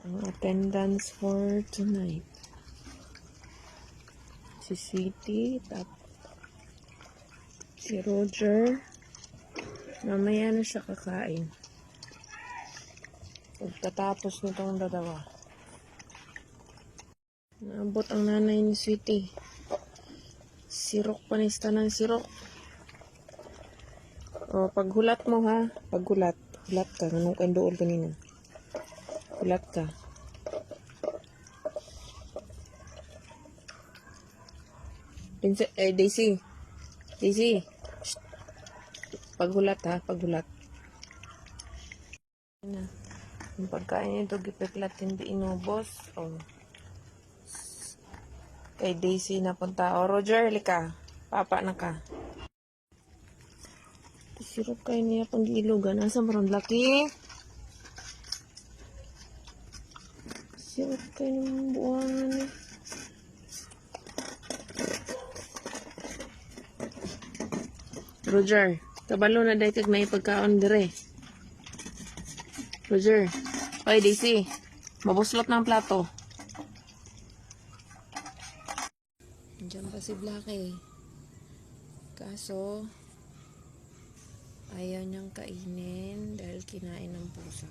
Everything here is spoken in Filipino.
ang attendance for tonight. Si Sweetie, si Roger. Mamaya na siya kakain. Pagkatapos nitong dalawa. Naabot ang nanay ni Sweetie. Sirok, panista ng sirok. O, paghulat mo ha. Paghulat. Hulat ka. Ganun ka doon kanina. Hulat ka. Daisy. Daisy. Shh. Paghulat ha. Paghulat. Yung pagkain nito, gipiklat hindi inubos. O. Kay Daisy napunta. O, Roger, halika. Papa na ka. Sirop kayo niya pang giilugan. Asa marang laki? Sirop kayo ng buwangan. Roger, kabalo na dahil kag may pagkaon dire. Roger. Oy, Daisy. Mabuslot ng plato. Diyan pa si Blackie. Kaso, ayaw niyang kainin dahil kinain ng pusa.